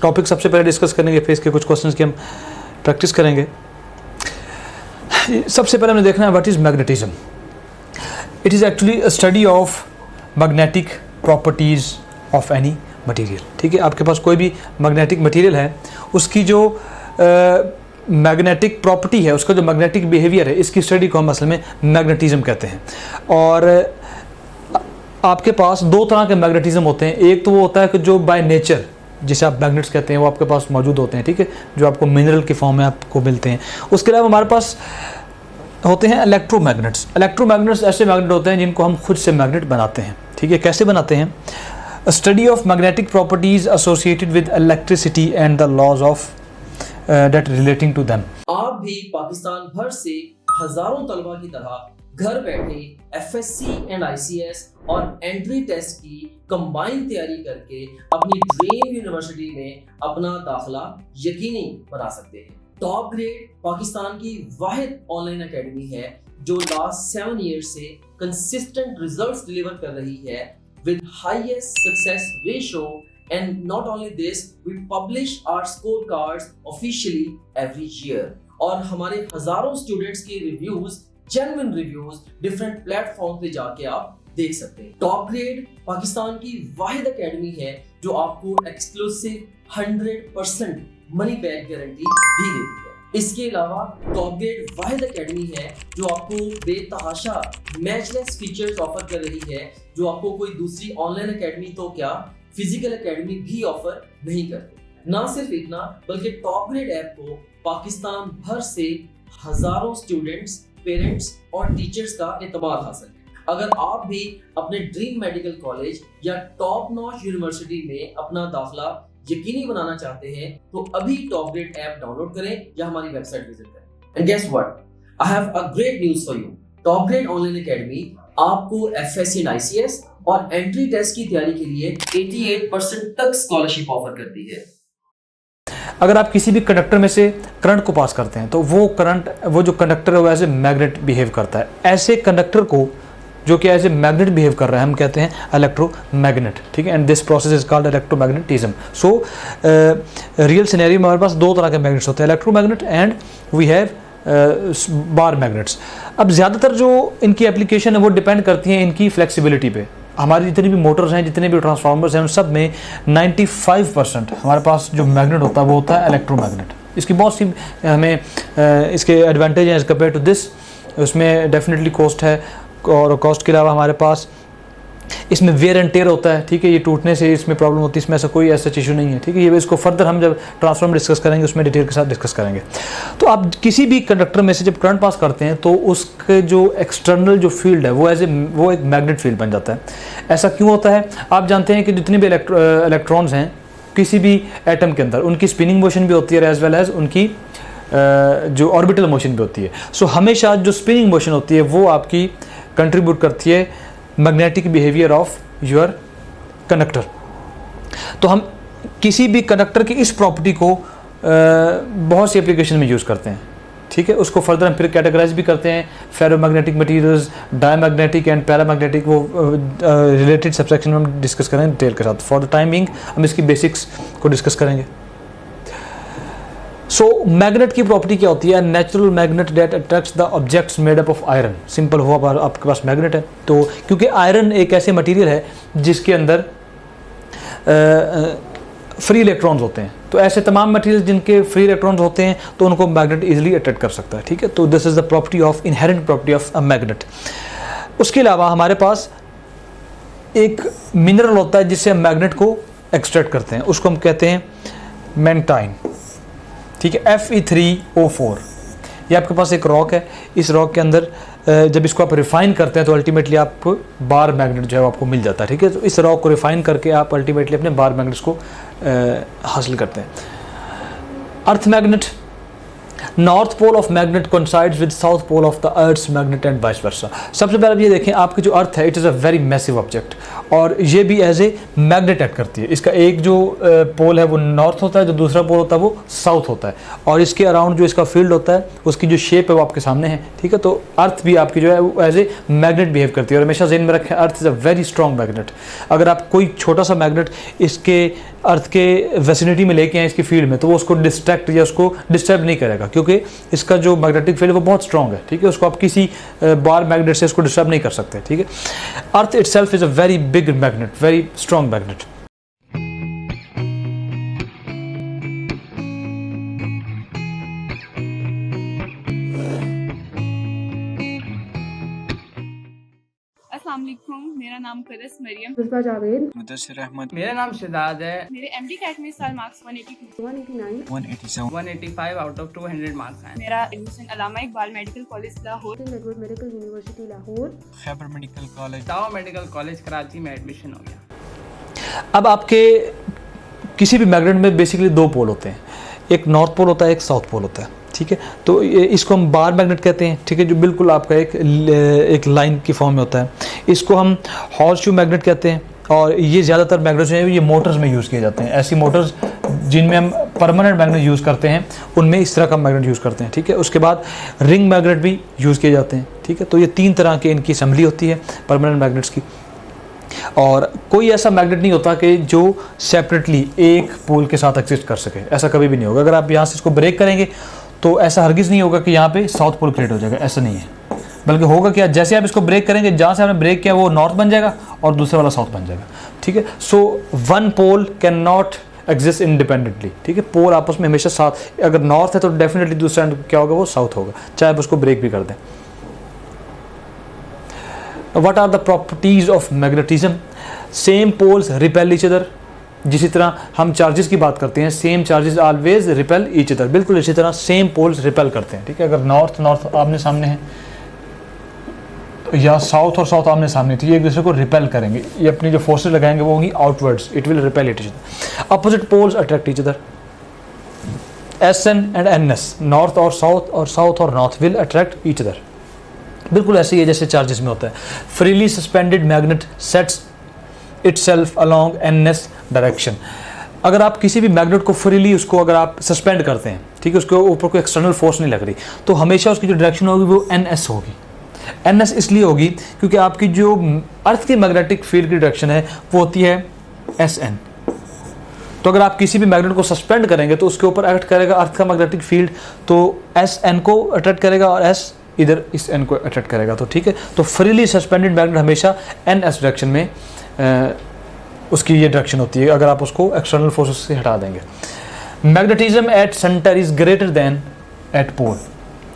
Topic सबसे पहले discuss करेंगे, फिर इसके कुछ क्वेश्चंस की हम प्रैक्टिस करेंगे। सबसे पहले हमने देखना है what is magnetism. It is actually a study of magnetic properties of any material. ठीक है, आपके पास कोई भी मैग्नेटिक मटेरियल है, उसकी जो मैग्नेटिक प्रॉपर्टी है, उसका जो मैग्नेटिक बिहेवियर है, इसकी स्टडी को हम असल में मैग्नेटिज्म कहते हैं। और आपके पास दो तरह के मैग्नेटिज्म होते हैं। एक तो वो होता है कि जो बाय नेचर, जिसे आप मैग्नेट्स कहते हैं, वो आपके पास मौजूद होते हैं। ठीक है, जो आपको मिनरल की फॉर्म में आपको मिलते हैं। उसके अलावा हमारे पास होते हैं इलेक्ट्रोमैग्नेट्स। इलेक्ट्रोमैग्नेट्स ऐसे मैग्नेट होते हैं जिनको हम खुद से मैग्नेट बनाते हैं। ठीक है, कैसे बनाते हैं? Study of magnetic properties associated with electricity and the laws of that relating to them. आप भी पाकिस्तान भर से हजारों तलबा की तरह घर बैठे एफएससी एंड आईसीएस और एंट्री टेस्ट की कंबाइन तैयारी करके अपनी ड्रीम यूनिवर्सिटी में अपना दाखिला यकीनी बना सकते हैं। टॉप ग्रेड पाकिस्तान की वाहिद ऑनलाइन एकेडमी है जो लास्ट 7 ईयर्स से कंसिस्टेंट रिजल्ट्स डिलीवर कर रही है with highest success ratio, and not only this, we publish our scorecards officially every year। और हमारे हजारों स्टूडेंट्स के reviews, genuine reviews different platform पे जाके आप देख सकते हैं। टॉप ग्रेड पाकिस्तान की वाहिद एकेडमी है जो आपको एक्सक्लूसिव 100% मनी बैक गारंटी भी देती है। इसके अलावा टॉप ग्रेड वाहिद एकेडमी है जो आपको बेतहाशा मैचलेस फीचर्स ऑफर कर रही है, जो आपको कोई दूसरी ऑनलाइन एकेडमी तो क्या फिजिकल एकेडमी भी ऑफर नहीं करती। ना सिर्फ इतना, बल्कि टॉप ग्रेड ऐप को पाकिस्तान भर से हजारों स्टूडेंट्स, पेरेंट्स और टीचर्स का एतबार हासिल है। अगर आप भी अपने ड्रीम मेडिकल कॉलेज या टॉप नॉच यूनिवर्सिटी में अपना दाखिला यकीनी बनाना चाहते हैं तो अभी टॉप ग्रेड ऐप डाउनलोड करें या हमारी वेबसाइट विजिट करें। And guess what, I have a great news for you. Top grade online academy आपको एफएससी एंड आईसीएस और एंट्री टेस्ट की तैयारी के लिए 88% तक स्कॉलरशिप ऑफर करती है। अगर आप किसी भी कंडक्टर में से करंट को पास करते हैं तो वो जो कंडक्टर है वो एज ए मैग्नेट बिहेव करता है। ऐसे कंडक्टर को जो कि एज ए मैग्नेट बिहेव कर रहा है हम कहते हैं इलेक्ट्रोमैग्नेट। ठीक है, and this process is called electromagnetism. So real scenario में हमारे पास दो तरह के मैग्नेट्स होते हैं, electromagnet and we have bar magnets. अब ज़्यादातर जो इनकी एप्लीकेशन है वो डिपेंड करती हैं इनकी फ्लेक्सिबिलिटी पे। हमारी जितनी भी मोटर्स हैं, जितने भी ट्रांसफार्मर्स हैं, उन सब में 95% हमारे पास जो मैग्नेट होता है वो होता है इलेक्ट्रोमैग्नेट। इसकी बहुत सी हमें इसके एडवांटेज हैं एज कम्पेयर टू दिस। उसमें डेफिनेटली कॉस्ट है, और कॉस्ट के अलावा हमारे पास इसमें वेयर एंड टेयर होता है। ठीक है, ये टूटने से इसमें प्रॉब्लम होती है, इसमें ऐसा कोई ऐसा इशू नहीं है। ठीक है, ये इसको फर्दर हम जब ट्रांसफार्मर डिस्कस करेंगे उसमें डिटेल के साथ डिस्कस करेंगे। तो आप किसी भी कंडक्टर में से जब करंट पास करते हैं तो उसके जो एक्सटर्नल जो फील्ड है वो एक मैग्नेट फील्ड बन जाता है। ऐसा क्यों होता है? आप जानते हैं कि जितने भी इलेक्ट्रॉन्स हैं किसी भी एटम के अंदर, उनकी स्पिनिंग मोशन भी होती है एज वेल एज उनकी जो ऑर्बिटल मोशन भी होती है। सो हमेशा जो स्पिनिंग मोशन होती है वो आपकी कंट्रीब्यूट करती है magnetic behaviour of your conductor. तो हम किसी भी कंडक्टर की इस प्रॉपर्टी को बहुत सी एप्लीकेशन में यूज़ करते हैं। ठीक है, उसको फर्दर हम फिर कैटेगराइज भी करते हैं, ferromagnetic materials, diamagnetic and paramagnetic. वो रिलेटेड सब्सेक्शन में हम डिस्कस करेंगे डिटेल के साथ। फॉर द टाइम बिंग हम इसकी बेसिक्स को डिस्कस करेंगे। सो मैग्नेट की प्रॉपर्टी क्या होती है? Natural magnet that attracts the objects made up of iron. Simple हुआ, आपके पास मैग्नेट है तो क्योंकि आयरन एक ऐसे मटेरियल है जिसके अंदर फ्री इलेक्ट्रॉन्स होते हैं, तो ऐसे तमाम मटेरियल जिनके फ्री इलेक्ट्रॉन्स होते हैं तो उनको मैग्नेट इजीली अट्रैक्ट कर सकता है। ठीक है, तो this is the property of inherent property of a magnet. उसके अलावा हमारे पास एक मिनरल होता है जिससे हम मैग्नेट को एक्सट्रैक्ट करते हैं, उसको हम कहते हैं मैग्नेटाइन। ठीक है, Fe3O4। ये आपके पास एक रॉक है। इस रॉक के अंदर जब इसको आप रिफाइन करते हैं तो अल्टीमेटली आपको बार मैग्नेट जो है आपको मिल जाता है। ठीक है, तो इस रॉक को रिफाइन करके आप अल्टीमेटली अपने बार मैग्नेट्स को हासिल करते हैं। Earth magnet north pole of magnet coincides with south pole of the earth's magnet and vice versa. सबसे पहले ये देखें, आपकी जो अर्थ है it is a very massive object और ये भी एज ए मैग्नेट एक्ट करती है। इसका एक जो पोल है वो नॉर्थ होता है, जो दूसरा पोल होता है वो साउथ होता है, और इसके अराउंड जो इसका फील्ड होता है उसकी जो शेप है वो आपके सामने है। ठीक है, तो अर्थ भी आपकी जो है वो एज ए मैग्नेट बिहेव करती है, और हमेशा ज़हन में रखें earth is a very strong magnet. अगर आप कोई छोटा सा मैग्नेट इसके अर्थ के वेसिनिटी में लेके आए इसकी फील्ड में, तो वो उसको डिस्ट्रैक्ट या उसको डिस्टर्ब नहीं करेगा, क्योंकि इसका जो मैग्नेटिक फील्ड है वो बहुत स्ट्रॉन्ग है। ठीक है, उसको आप किसी बार मैग्नेट से इसको डिस्टर्ब नहीं कर सकते। ठीक है, अर्थ itself is a very big magnet, very strong magnet. अस्सलाम वालेकुम, मेरा नाम करस मरियम, मुस्बा जावेद, मुदस्सिर अहमद, मेरा नाम शहजाद है। मेरे एमडी कैट में इस साल मार्क्स 182, 189, 187, 185 आउट ऑफ 200 मार्क्स हैं। मेरा admission Allama Iqbal medical college Lahore, King Edward medical university Lahore, Khyber medical college, टावा मेडिकल कॉलेज कराची में एडमिशन हो गया। अब आपके किसी भी मैग्नेट में बेसिकली दो पोल होते हैं, एक नॉर्थ पोल होता है, एक साउथ पोल होता है। ठीक है, तो इसको हम बार मैग्नेट कहते हैं। ठीक है, जो बिल्कुल आपका एक लाइन की फॉर्म में होता है। इसको हम हॉर्स शू मैग्नेट कहते हैं, और ये ज़्यादातर मैग्नेट्स हैं ये मोटर्स में यूज़ किए जाते हैं। ऐसी मोटर्स जिनमें हम परमानेंट मैग्नेट यूज़ करते हैं उनमें इस तरह का मैग्नेट यूज़ करते हैं। ठीक है, उसके बाद रिंग मैग्नेट भी यूज़ किए जाते हैं। ठीक है, तो ये तीन तरह के इनकी असेंबली होती है परमानेंट मैग्नेट्स की, और कोई ऐसा मैग्नेट नहीं होता कि जो सेपरेटली एक पोल के साथ एग्जिस्ट कर सके, ऐसा कभी भी नहीं होगा। अगर आप यहाँ से इसको ब्रेक करेंगे तो ऐसा हरगिज़ नहीं होगा कि यहाँ पे साउथ पोल क्रिएट हो जाएगा, ऐसा नहीं है। बल्कि होगा क्या, जैसे आप इसको ब्रेक करेंगे, जहाँ से आपने ब्रेक किया वो नॉर्थ बन जाएगा और दूसरे वाला साउथ बन जाएगा। ठीक है, so one pole can not exist independently. ठीक है, पोल आपस में हमेशा साथ, अगर नॉर्थ है तो डेफिनेटली दूसरा एंड क्या होगा, वो साउथ होगा, चाहे आप उसको ब्रेक भी कर दें। What are the properties of magnetism? Same poles repel each other. जिसी तरह हम चार्जेस की बात करते हैं, same charges always repel each other, बिल्कुल इसी तरह सेम पोल्स रिपेल करते हैं। ठीक है, अगर नॉर्थ आमने सामने है या साउथ और साउथ आमने सामने, तो ये एक दूसरे को रिपेल करेंगे, ये अपनी जो फोर्सेस लगाएंगे वो होंगी outwards, it will repel each other. Opposite poles attract each other. SN and NS, north और साउथ और north will attract each other, बिल्कुल ऐसे ही है जैसे चार्जेस में होता है। Freely suspended magnet sets itself along NS direction. अगर आप किसी भी मैग्नेट को फ्रीली उसको अगर आप सस्पेंड करते हैं, ठीक है, उसके ऊपर कोई एक्सटर्नल फोर्स नहीं लग रही, तो हमेशा उसकी जो डायरेक्शन होगी वो NS होगी। NS इसलिए होगी क्योंकि आपकी जो अर्थ की मैग्नेटिक फील्ड की डायरेक्शन है वो होती है SN। तो अगर आप किसी भी मैग्नेट को सस्पेंड करेंगे तो उसके ऊपर एक्ट करेगा अर्थ का मैग्नेटिक फील्ड, तो SN को अट्रैक्ट करेगा और S इधर इस N को अट्रैक्ट करेगा। तो ठीक है, तो फ्रीली सस्पेंडेड मैग्नेट हमेशा NS डायरेक्शन में उसकी ये डायरेक्शन होती है, अगर आप उसको एक्सटर्नल फोर्सेस से हटा देंगे। Magnetism at centre is greater than at pole.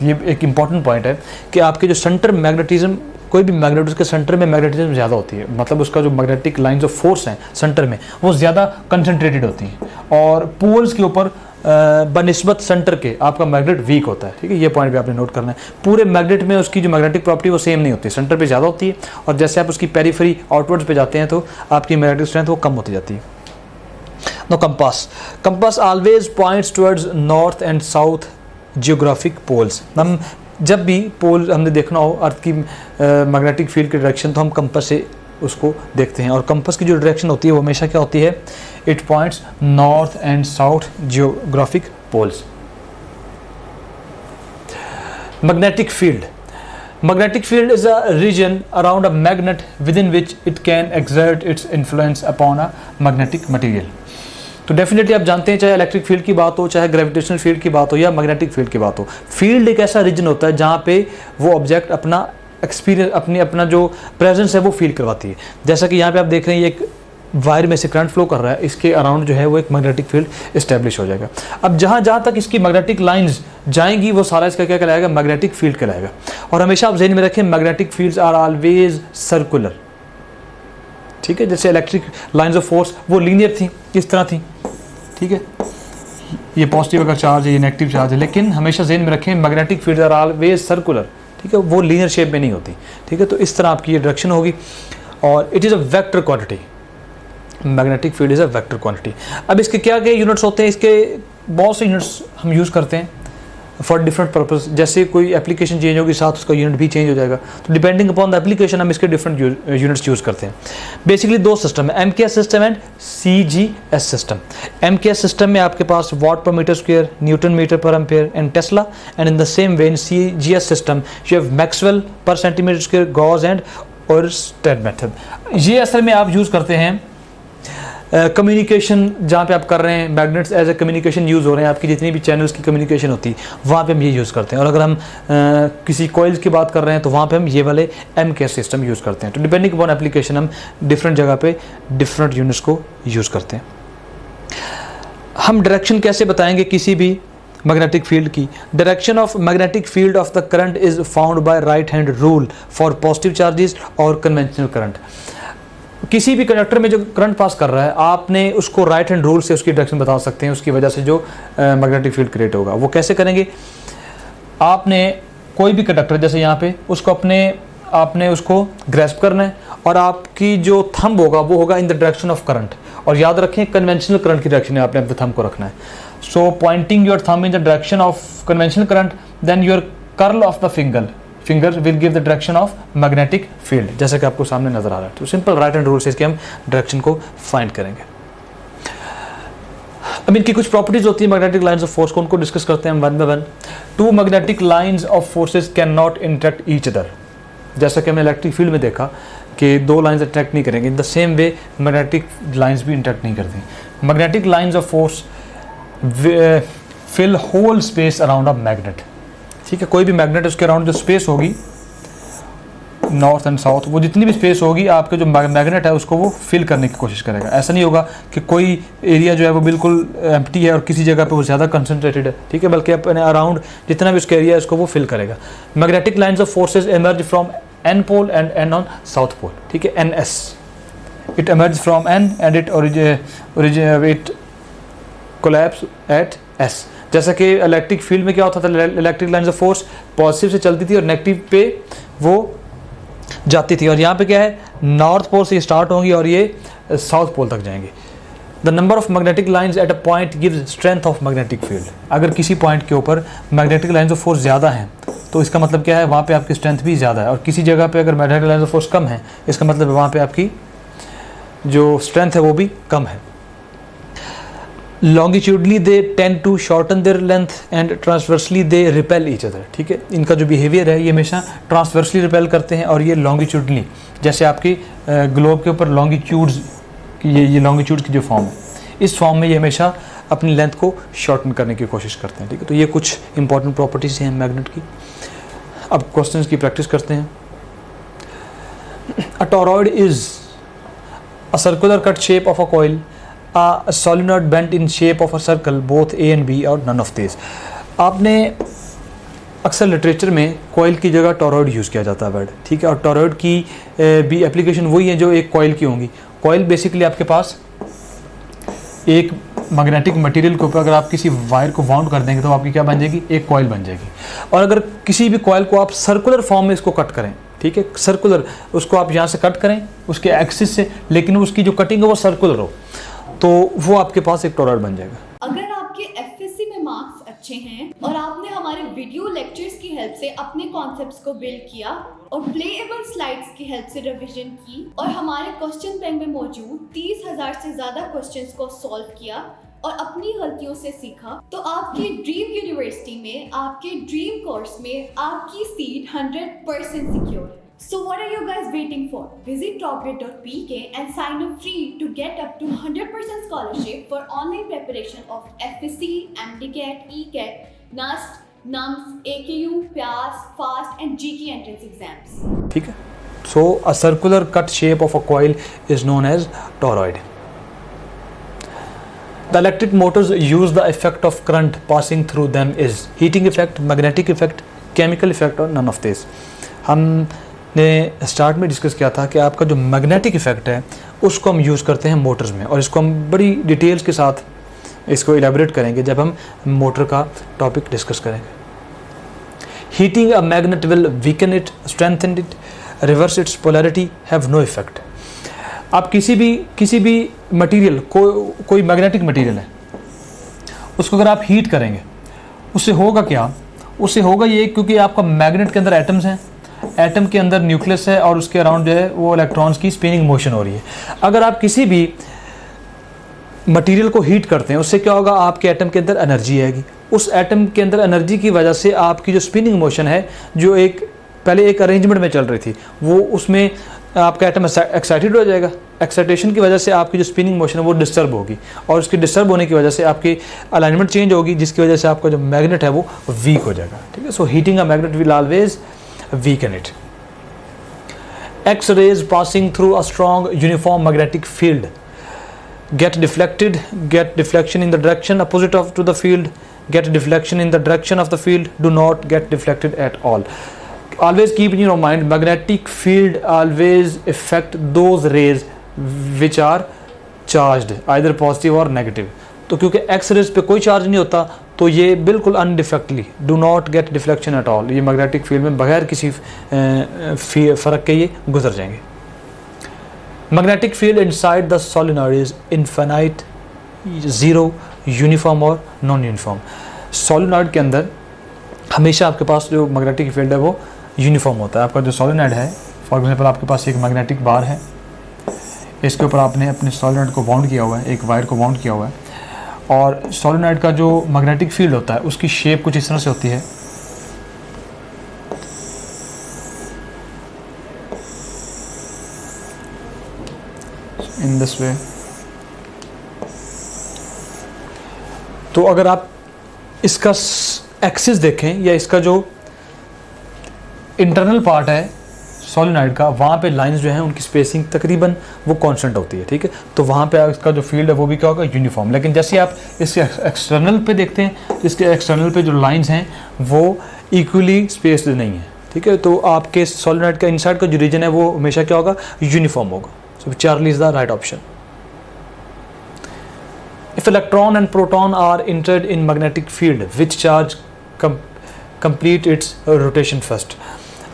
ये एक इंपॉर्टेंट पॉइंट है कि आपके जो सेंटर मैग्नेटिज्म, कोई भी मैग्नेट उसके सेंटर में मैग्नेटिज्म ज़्यादा होती है, मतलब उसका जो मैग्नेटिक लाइंस ऑफ फोर्स हैं सेंटर में वो ज़्यादा कंसनट्रेटेड होती हैं, और पोल्स के ऊपर बनिस्बत सेंटर के आपका मैग्नेट वीक होता है। ठीक है, ये पॉइंट भी आपने नोट करना है। पूरे मैग्नेट में उसकी जो मैग्नेटिक प्रॉपर्टी वो सेम नहीं होती, सेंटर पे ज़्यादा होती है, और जैसे आप उसकी पेरीफेरी आउटवर्ड्स पे जाते हैं तो आपकी मैग्नेटिक स्ट्रेंथ वो कम होती जाती है। No compass always points towards north and south geographic poles. हम जब भी पोल हमने देखना हो अर्थ की मैग्नेटिक फील्ड की डायरेक्शन, तो हम कंपास से उसको देखते हैं, और कंपास की जो डायरेक्शन होती है वो हमेशा क्या होती है, it points north and south geographic poles. Magnetic field is a region around a magnet within which it can exert its influence upon a magnetic material. तो डेफिनेटली आप जानते हैं, चाहे इलेक्ट्रिक फील्ड की बात हो, चाहे ग्रेविटेशनल फील्ड की बात हो, या मैग्नेटिक फील्ड की बात हो, फील्ड एक ऐसा रीजन होता है जहाँ पे वो ऑब्जेक्ट अपना एक्सपीरियंस, अपना जो प्रेजेंस है वो फील करवाती है। जैसा कि यहाँ पे आप देख रहे हैं, ये एक वायर में से करंट फ्लो कर रहा है, इसके अराउंड जो है वो एक मैग्नेटिक फील्ड इस्टेब्लिश हो जाएगा। अब जहाँ तक इसकी मैग्नेटिक लाइंस जाएंगी वो सारा इसका क्या कहलाएगा, मैग्नेटिक फील्ड कहलाएगा। और हमेशा आप ज़हन में रखें, magnetic fields are always circular. ठीक है, जैसे इलेक्ट्रिक लाइंस ऑफ फोर्स वो लीनियर थी, किस तरह थी, ठीक है, ये पॉजिटिव का चार्ज है, ये नेगेटिव चार्ज है, लेकिन हमेशा ज़हन में रखें magnetic fields are always circular. ठीक है, वो लीनियर शेप में नहीं होती। ठीक है, तो इस तरह आपकी ये डायरेक्शन होगी, और it is a vector quantity. Magnetic field is a vector quantity. अब इसके क्या क्या यूनिट्स होते हैं, इसके बहुत से यूनिट्स हम यूज़ करते हैं। For different purpose. जैसे कोई एप्लीकेशन चेंज होगी साथ उसका यूनिट भी चेंज हो जाएगा, तो डिपेंडिंग अपॉन द एप्लीकेशन हम इसके डिफरेंट यूनिट्स यूज़ करते हैं। बेसिकली दो सिस्टम है, MKS system and CGS system. MKS system में आपके पास वाट पर मीटर स्क्वायर, न्यूटन मीटर पर ampere and tesla, and in the same way in CGS system you have Maxwell पर centimetre square, gauss and oersted method. ये असल में आप यूज़ करते हैं कम्युनिकेशन जहाँ पे आप कर रहे हैं, magnets as a communication use हो रहे हैं, आपकी जितनी भी चैनल्स की कम्युनिकेशन होती है वहाँ पे हम ये यूज़ करते हैं। और अगर हम किसी कॉइल्स की बात कर रहे हैं तो वहाँ पे हम ये वाले MKS सिस्टम यूज़ करते हैं। तो डिपेंडिंग अपॉन एप्लीकेशन हम डिफरेंट जगह पे डिफरेंट यूनिट्स को यूज़ करते हैं। हम डायरेक्शन कैसे बताएंगे किसी भी मैग्नेटिक फील्ड की? Direction of magnetic field of the current is found by right hand rule for positive charges और कन्वेंशनल करंट। किसी भी कंडक्टर में जो करंट पास कर रहा है आपने उसको राइट हैंड रूल से उसकी डायरेक्शन बता सकते हैं, उसकी वजह से जो मैग्नेटिक फील्ड क्रिएट होगा। वो कैसे करेंगे? आपने कोई भी कंडक्टर जैसे यहाँ पे उसको आपने उसको ग्रैस्प करना है और आपकी जो थंब होगा वो होगा इन द डायरेक्शन ऑफ करंट। और याद रखें कन्वेंशनल करंट की डायरेक्शन है, आपने अपने थंब को रखना है। So pointing your thumb in the direction of conventional current, then your curl of the finger will give the direction of magnetic field, जैसा कि आपको सामने नजर आ रहा है। तो सिंपल राइट हैंड रूल से इसके हम डायरेक्शन को फाइंड करेंगे। अब इनकी कुछ प्रॉपर्टीज होती है मैग्नेटिक लाइंस ऑफ फोर्स को, उनको डिस्कस करते हैं हम one by one. Two magnetic lines of forces can not interact each other. जैसा कि हमने इलेक्ट्रिक फील्ड में देखा कि दो लाइंस इंटरेक्ट नहीं करेंगे, in the same way magnetic lines भी इंटरेक्ट नहीं करती। Magnetic lines of force fill whole space around a magnet. ठीक है, कोई भी मैग्नेट उसके अराउंड जो स्पेस होगी नॉर्थ एंड साउथ, वो जितनी भी स्पेस होगी आपके जो मैग्नेट है उसको वो फिल करने की कोशिश करेगा। ऐसा नहीं होगा कि कोई एरिया जो है वो बिल्कुल एम्प्टी है और किसी जगह पे वो ज़्यादा कंसंट्रेटेड है, ठीक है, बल्कि अपने अराउंड जितना भी उसका एरिया है उसको वो फिल करेगा। Magnetic lines of forces emerge from N pole and N on south pole. ठीक है, NS it emerge from N and it collapse at S। जैसा कि इलेक्ट्रिक फील्ड में क्या होता था, electric lines of force positive से चलती थी और नेगेटिव पे वो जाती थी। और यहाँ पे क्या है, नॉर्थ पोल से स्टार्ट होंगी और ये साउथ पोल तक जाएंगे। The number of magnetic lines at a point gives strength of magnetic field. अगर किसी पॉइंट के ऊपर मैग्नेटिक लाइंस ऑफ फोर्स ज़्यादा हैं तो इसका मतलब क्या है, वहाँ पे आपकी स्ट्रेंथ भी ज़्यादा है। और किसी जगह पे अगर मैग्नेटिक लाइंस ऑफ फोर्स कम है इसका मतलब वहाँ पे आपकी जो स्ट्रेंथ है वो भी कम है। Longitudinally they tend to shorten their length and transversely they repel each other. ठीक है, इनका जो बिहेवियर है ये हमेशा ट्रांसवर्सली रिपेल करते हैं और ये लॉन्गिट्यूडली, जैसे आपकी ग्लोब के ऊपर लॉन्गिट्यूड्स ये लॉन्गिट्यूड की जो फॉर्म है, इस फॉर्म में ये हमेशा अपनी लेंथ को शॉर्टन करने की कोशिश करते हैं। ठीक है, तो ये कुछ इंपॉर्टेंट प्रॉपर्टीज हैं मैग्नेट की। अब क्वेश्चंस की प्रैक्टिस करते हैं। A toroid is a circular cut shape of a coil, a solenoid bent in shape of a circle, both A and B or none of these। आपने अक्सर literature में coil की जगह टॉरॉइड यूज़ किया जाता है वर्ड। ठीक है, और टॉरॉइड की भी एप्लीकेशन वही है जो एक कॉइल की होंगी। कॉइल बेसिकली आपके पास एक मैग्नेटिक मटेरियल के ऊपर अगर आप किसी वायर को वाउंड कर देंगे तो आपकी क्या बन जाएगी, एक कॉइल बन जाएगी। और अगर किसी भी कॉइल को आप सर्कुलर फॉर्म में इसको कट करें, ठीक है, सर्कुलर उसको आप यहाँ से कट करें उसके एक्सिस से, लेकिन उसकी जो कटिंग है वो सर्कुलर हो, तो वो आपके पास एक टॉरॉइड बन जाएगा। अगर आपके एफएससी में मार्क्स अच्छे हैं और आपने हमारे वीडियो लेक्चर्स की हेल्प से अपने कॉन्सेप्ट्स को बिल्ड किया और प्लेएबल स्लाइड्स की हेल्प से रिवीजन की और हमारे क्वेश्चन बैंक में मौजूद 30,000 से ज्यादा क्वेश्चंस को सॉल्व किया और अपनी गलतियों से सीखा, तो आपकी ड्रीम यूनिवर्सिटी में, आपके ड्रीम कोर्स में आपकी सीट 100% सिक्योर है। So what are you guys waiting for? Visit topgrade.pk and sign up free to get up to 100% scholarship for online preparation of FSC, MDCAT, ECAT, NAST, NUMS, AKU, PAS, FAST and GK entrance exams. ठीक है, so a circular cut shape of a coil is known as toroid. The electric motors use the effect of current passing through them is heating effect, magnetic effect, chemical effect or none of this। हमने start में discuss किया था कि आपका जो magnetic effect है उसको हम यूज़ करते हैं मोटर्स में, और इसको हम बड़ी डिटेल्स के साथ इसको इलेबोरेट करेंगे जब हम मोटर का टॉपिक डिस्कस करेंगे। Heating a magnet will weaken it, strengthen it, reverse its polarity, have no effect. आप किसी भी मटेरियल कोई मैग्नेटिक मटेरियल है उसको अगर आप हीट करेंगे उससे होगा क्या उससे होगा ये, क्योंकि आपका मैग्नेट के अंदर एटम्स हैं, एटम के अंदर न्यूक्लियस है और उसके अराउंड जो है वो इलेक्ट्रॉन्स की स्पिनिंग मोशन हो रही है। अगर आप किसी भी मटेरियल को हीट करते हैं, उससे क्या होगा, आपके एटम के अंदर एनर्जी आएगी। उस एटम के अंदर एनर्जी की वजह से आपकी जो स्पिनिंग मोशन है, जो एक पहले एक अरेंजमेंट में चल रही थी, वो उसमें आपका एटम एक्साइटेड हो जाएगा। एक्साइटेशन की वजह से आपकी जो स्पिनिंग मोशन है वो डिस्टर्ब होगी, और उसकी डिस्टर्ब होने की वजह से आपकी अलाइनमेंट चेंज होगी, जिसकी वजह से आपका जो मैग्नेट है वो वीक हो जाएगा। ठीक है, so heating a magnet will always weaken it. X-rays passing through a strong uniform magnetic field get deflection in the direction opposite to the field, get deflection in the direction of the field, do not get deflected at all. Always keep in your mind, magnetic field always affect those rays which are charged, either positive or negative. तो क्योंकि x raise पे कोई charge नहीं होता, तो ये बिल्कुल undeflected, do not get deflection at all, ये मैग्नेटिक फील्ड में बगैर किसी फ़र्क के ये गुजर जाएंगे। Magnetic field inside the solenoid is infinite, zero, uniform और नॉन यूनिफॉर्म। सोलेनॉइड के अंदर हमेशा आपके पास जो मैग्नेटिक फील्ड है वो यूनिफॉर्म होता है। आपका जो सोलेनॉइड है, फॉर एग्जांपल आपके पास एक मैग्नेटिक बार है, इसके ऊपर आपने अपने सोलेनॉइड को बाउंड किया हुआ है, एक वायर को बाउंड किया हुआ है, और सोलेनॉइड का जो मैग्नेटिक फील्ड होता है उसकी शेप कुछ इस तरह से होती है। In this way. तो अगर आप इसका एक्सिस देखें, या इसका जो इंटरनल पार्ट है सोलेनॉइड का, वहाँ पे लाइंस जो हैं उनकी स्पेसिंग तकरीबन वो कांस्टेंट होती है। ठीक है, तो वहाँ पे इसका जो फील्ड है वो भी क्या होगा, यूनिफॉर्म। लेकिन जैसे आप इसके एक्सटर्नल पे देखते हैं, तो इसके एक्सटर्नल पे जो लाइंस हैं वो इक्वली स्पेस्ड नहीं है। ठीक है, तो आपके सोलेनॉइड का इनसाइड का जो रीजन है वो हमेशा क्या होगा, यूनिफॉर्म होगा। So Charlie is the right option. If electron and proton are entered in magnetic field, which charge complete its rotation first?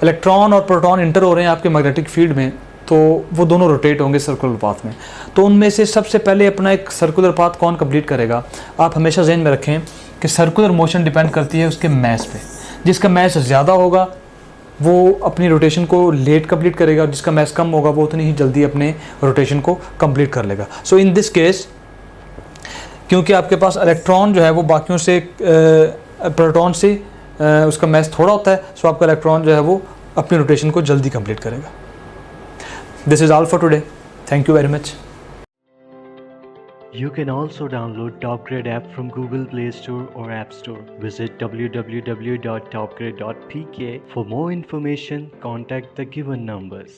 Electron और प्रोटॉन इंटर हो रहे हैं आपके मैग्नेटिक फील्ड में, तो वो दोनों रोटेट होंगे सर्कुलर पाथ में। तो उनमें से सबसे पहले अपना एक सर्कुलर पाथ कौन कंप्लीट करेगा? आप हमेशा ज़हन में रखें कि सर्कुलर मोशन डिपेंड करती है उसके मैस पे। जिसका मैस ज़्यादा होगा वो अपनी रोटेशन को लेट कंप्लीट करेगा, और जिसका मैस कम होगा वो उतनी ही जल्दी अपने रोटेशन को कंप्लीट कर लेगा। सो इन दिस केस, क्योंकि आपके पास इलेक्ट्रॉन जो है वो बाकियों से प्रोटॉन से उसका मैस थोड़ा होता है, सो आपका इलेक्ट्रॉन जो है वो अपनी रोटेशन को जल्दी कंप्लीट करेगा। This is all for today, thank you very much. You can also download TopGrade app from Google Play Store or App Store. Visit www.topgrade.pk for more information. Contact the given numbers.